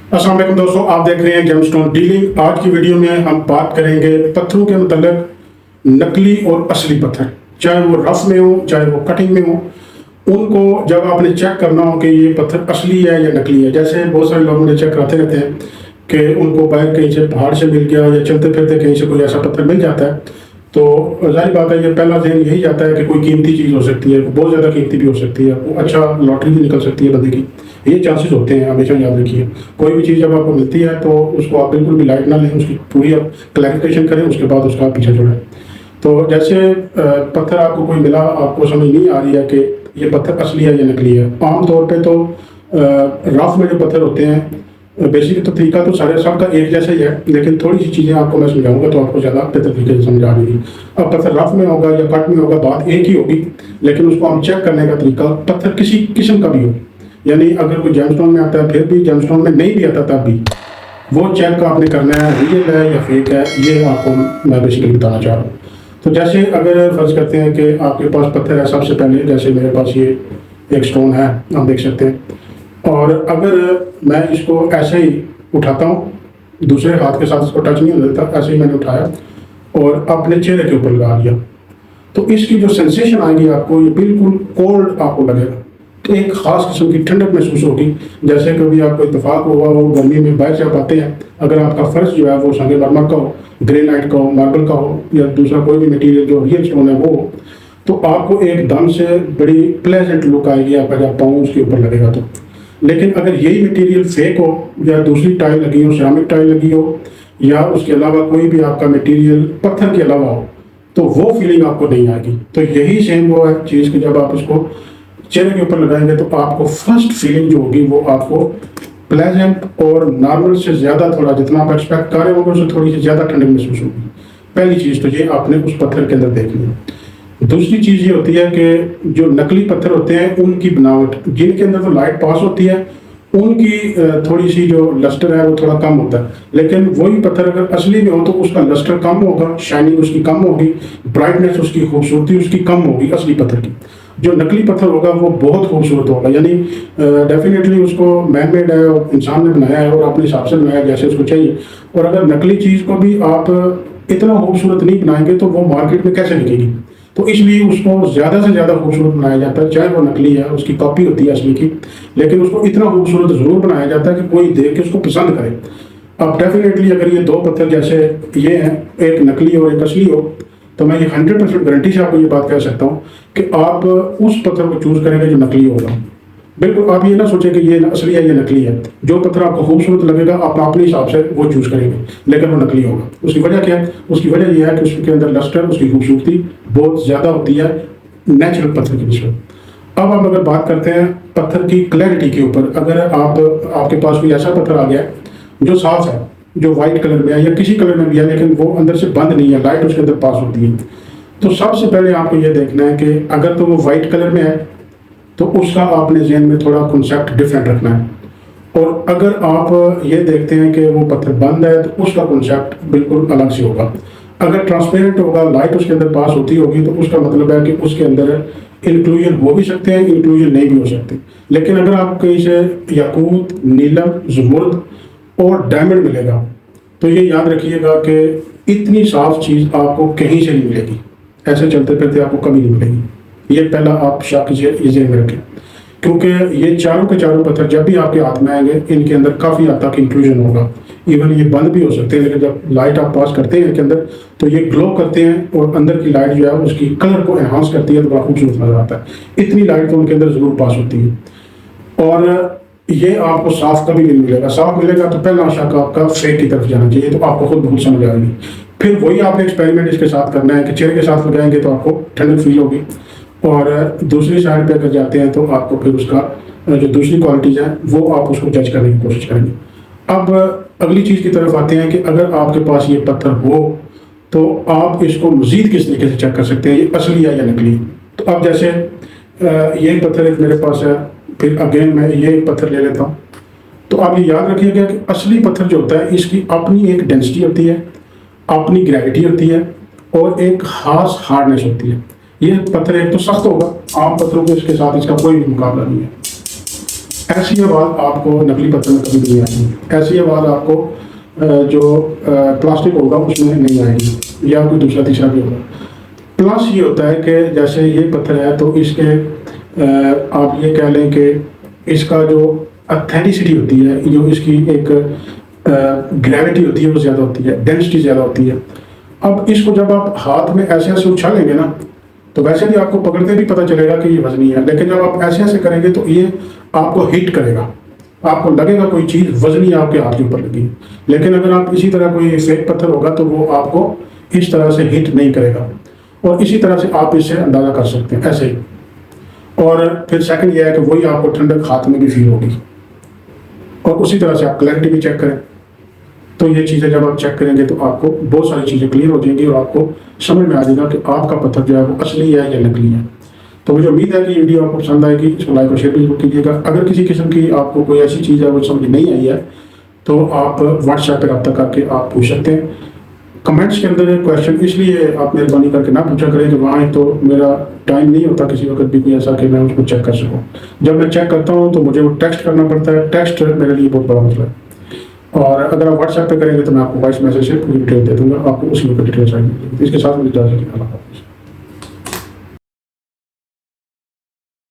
अस्सलाम वालेकुम दोस्तों, आप देख रहे हैं जेमस्टोन डीलिंग। आज की वीडियो में हम बात करेंगे पत्थरों के मतलब नकली और असली पत्थर, चाहे वो रफ में हो चाहे वो कटिंग में हो। उनको जब आपने चेक करना हो कि ये पत्थर असली है या नकली है, जैसे बहुत सारे लोग मुझे चेक कराते रहते हैं कि उनको बाहर कहीं से पहाड़ से मिल गया या चलते फिरते कहीं से कोई ऐसा पत्थर मिल जाता है, तो जाहिर बात है ये पहला ज़हन यही जाता है कि कोई कीमती चीज़ हो सकती है, बहुत ज़्यादा कीमती भी हो सकती है, वो अच्छा लॉटरी भी निकल सकती है बंदे की। ये चांसेस होते हैं, हमेशा याद रखिए। कोई भी चीज़ जब आपको मिलती है तो उसको आप बिल्कुल भी लाइट ना लें, उसकी पूरी आप क्लैरिफिकेशन करें, उसके बाद उसका पीछा छोड़ें। तो जैसे पत्थर आपको कोई मिला, आपको समझ नहीं आ रही है कि ये पत्थर असली है या नकली है। आमतौर पे तो रफ में जो पत्थर होते हैं, बेसिक तो तरीका तो सारे सबका एक जैसा ही है, लेकिन थोड़ी सी चीज़ें आपको मैं समझाऊंगा तो आपको ज़्यादा बेहतर तरीके से समझ आ जाएगी। अब पत्थर रफ में होगा या कट में होगा, बात एक ही होगी, लेकिन उसको हम चेक करने का तरीका पत्थर किसी किस्म का भी हो, यानी अगर कोई जेमस्टोन में आता है फिर भी, जेमस्टोन में नहीं भी आता तब भी, वो चेक आपने करना है रियल है या फेक है। ये आपको मैं बेसिकली बताना चाह रहा हूँ। तो जैसे अगर फर्ज करते हैं कि आपके पास पत्थर है, सबसे पहले जैसे मेरे पास ये एक स्टोन है, आप देख सकते हैं, और अगर मैं इसको ऐसे ही उठाता हूँ, दूसरे हाथ के साथ इसको टच नहीं होने देता, ऐसे ही मैंने उठाया और अपने चेहरे के ऊपर लगा लिया, तो इसकी जो सेंसेशन आएगी आपको, ये बिल्कुल कोल्ड आपको लगेगा। तो एक खास किस्म की ठंडक महसूस होगी, जैसे कभी आपको इत्तेफाक हुआ हो गर्मी में बाहर से आप आते हैं, अगर आपका फर्श जो है वो संगमरमर का हो, ग्रेनाइट का हो, मार्बल का हो, या दूसरा कोई भी मटेरियल जो रियल स्टोन है वो हो, तो आपको एकदम से बड़ी प्लेजेंट लुक आएगी आपका जब पाँव उसके ऊपर लगेगा तो। लेकिन अगर यही मटेरियल फेक हो या दूसरी टाइल लगी हो, सिरामिक टाइल लगी हो, या उसके अलावा कोई भी आपका मटेरियल पत्थर के अलावा हो, तो वो फीलिंग आपको नहीं आएगी। तो यही सेम वो है चीज़ कि जब आप इसको चेहरे के ऊपर लगाएंगे तो आपको फर्स्ट फीलिंग जो होगी वो आपको प्लेजेंट और नॉर्मल से ज़्यादा, थोड़ा जितना आप एक्सपेक्ट कर रहे होंगे उससे थोड़ी सी ज़्यादा ठंडक महसूस होगी। पहली चीज़ तो ये आपने उस पत्थर के अंदर देखनी है। दूसरी चीज़ ये होती है कि जो नकली पत्थर होते हैं उनकी बनावट, जिनके अंदर तो लाइट पास होती है, उनकी थोड़ी सी जो लस्टर है वो थोड़ा कम होता है। लेकिन वही पत्थर अगर असली में हो तो उसका लस्टर कम होगा, शाइनिंग उसकी कम होगी, ब्राइटनेस उसकी, खूबसूरती उसकी कम होगी असली पत्थर की। जो नकली पत्थर होगा वो बहुत खूबसूरत होगा, यानी डेफिनेटली उसको मैन मेड है और इंसान ने बनाया है और अपने हिसाब से बनाया जैसे उसको चाहिए। और अगर नकली चीज़ को भी आप इतना खूबसूरत नहीं बनाएंगे तो वो मार्केट में कैसे बिकेगी। तो इसलिए उसको ज़्यादा से ज़्यादा खूबसूरत बनाया जाता है, चाहे वो नकली है, उसकी कॉपी होती है असली की, लेकिन उसको इतना खूबसूरत ज़रूर बनाया जाता है कि कोई देख के उसको पसंद करे। अब डेफिनेटली अगर ये दो पत्थर जैसे ये हैं, एक नकली और एक असली हो, तो मैं ये 100% गारंटी से आपको ये बात कह सकता हूँ कि आप उस पत्थर को चूज़ करेंगे जो नकली होगा। बिल्कुल आप ये ना सोचें कि ये असली है या नकली है। जो पत्थर आपको खूबसूरत लगेगा आप अपने हिसाब से वो चूज़ करेंगे, लेकिन वो नकली होगा। उसकी वजह क्या है? उसकी वजह यह है कि उसके अंदर लस्टर, उसकी खूबसूरती बहुत ज़्यादा होती है नेचुरल पत्थर की निस्बत। अब हम अगर बात करते हैं पत्थर की क्लैरिटी के ऊपर, अगर आपके पास कोई ऐसा पत्थर आ गया जो साफ है, जो वाइट कलर में है या किसी कलर में भी है, लेकिन वो अंदर से बंद नहीं है, लाइट उसके अंदर पास होती है, तो सबसे पहले आपको ये देखना है कि अगर तो वो वाइट कलर में है तो उसका आपने ज़हन में थोड़ा कॉन्सेप्ट डिफरेंट रखना है। और अगर आप ये देखते हैं कि वो पत्थर बंद है तो उसका कॉन्सेप्ट बिल्कुल अलग से होगा। अगर ट्रांसपेरेंट होगा, लाइट उसके अंदर पास होती होगी, तो उसका मतलब है कि उसके अंदर इंक्लूजन हो भी सकते हैं, इंक्लूजन नहीं भी हो सकते। लेकिन अगर आप कहीं से याकूत, नीलम, ज़ुमुर्द और डायमंड मिलेगा, तो ये याद रखिएगा कि इतनी साफ चीज़ आपको कहीं से नहीं मिलेगी, ऐसे चलते फिरते आपको कभी नहीं मिलेगी। ये पहला आप शक ये ज़हन में रखें, क्योंकि ये चारों के चारों पत्थर जब भी आपके हाथ में आएंगे इनके अंदर काफ़ी हद तक इंक्लूजन होगा। इवन ये बंद भी हो सकते हैं, लेकिन जब लाइट आप पास करते हैं इनके अंदर तो ये ग्लो करते हैं और अंदर की लाइट जो है उसकी कलर को एनहांस करती है, तो बड़ा खूबसूरत नजर आता है। इतनी लाइट तो उनके अंदर ज़रूर पास होती है। और ये आपको साफ कभी नहीं मिलेगा। साफ मिलेगा तो पहला शक आपका फेक की तरफ जाना चाहिए, तो आपको खुद बहुत समझ आएगी। फिर वही आपने एक्सपेरिमेंट इसके साथ करना है कि चेहरे के साथ लगाएंगे तो आपको ठंडक फील होगी, और दूसरी साइड पे अगर जाते हैं तो आपको फिर उसका जो दूसरी क्वालिटीज़ हैं वो आप उसको जज करने की कोशिश करेंगे। अब अगली चीज़ की तरफ आते हैं कि अगर आपके पास ये पत्थर हो तो आप इसको मज़ीद किस तरीके से चेक कर सकते हैं ये असली है या नकली। तो अब जैसे ये पत्थर एक मेरे पास है, फिर अगेन मैं ये एक पत्थर ले लेता हूँ। तो आप ये याद रखिएगा कि असली पत्थर जो होता है इसकी अपनी एक डेंसिटी होती है, अपनी ग्रेविटी होती है और एक खास हार्डनेस होती है। ये पत्थर एक तो सख्त होगा, आम पत्थरों के इसके साथ इसका कोई भी मुकाबला नहीं है। ऐसी आवाज़ आपको नकली पत्थर में कभी नहीं आएगी। ऐसी आवाज़ आपको जो प्लास्टिक होगा उसमें नहीं आएगी, या कोई दूसरा तीसरा भी होगा। प्लस ये होता है कि जैसे ये पत्थर है तो इसके आप ये कह लें कि इसका जो अथेंटिसिटी होती है, जो इसकी एक ग्रेविटी होती है वो ज़्यादा होती है, डेंसिटी ज़्यादा होती है। अब इसको जब आप हाथ में ऐसे ऐसे उछालेंगे ना, तो वैसे भी आपको पकड़ते भी पता चलेगा कि ये वजनी है, लेकिन जब आप ऐसे ऐसे करेंगे तो ये आपको हिट करेगा, आपको लगेगा कोई चीज़ वजनी आपके हाथ के ऊपर लगी। लेकिन अगर आप इसी तरह कोई फेक पत्थर होगा तो वो आपको इस तरह से हिट नहीं करेगा, और इसी तरह से आप इससे अंदाज़ा कर सकते हैं ऐसे ही। और फिर सेकंड ये है कि वही आपको ठंडक हाथ में भी फील होगी, और उसी तरह से आप क्लैरिटी भी चेक करें। तो ये चीज़ें जब आप चेक करेंगे तो आपको बहुत सारी चीज़ें क्लियर हो जाएंगी, और आपको समझ में आ जाएगा कि आपका पत्थर जो है वो असली है या नकली है। तो मुझे उम्मीद है कि ये वीडियो आपको पसंद आएगी। इसको लाइक और शेयर भी जरूर कीजिएगा। अगर किसी किस्म की आपको कोई ऐसी चीज़ है वो समझ नहीं आई है तो आप व्हाट्सएप पर रब्ता करके आप पूछ सकते हैं। कमेंट्स के अंदर क्वेश्चन इसलिए आप मेहरबानी करके ना पूछा करें कि वहाँ तो मेरा टाइम नहीं होता किसी वक्त भी कोई ऐसा कि मैं उसको चेक कर सकूँ। जब मैं चेक करता हूँ तो मुझे वो टेक्स्ट करना पड़ता है। टेक्स्ट मेरे लिए बहुत बड़ा मसला है। और अगर आप व्हाट्सएप पे करेंगे तो मैं आपको वॉइस मैसेज से पूरी डिटेल दे दूंगा, आपको उसी में डिटेल्स आएंगी। इसके साथ मुझे इजाज़त दीजिए।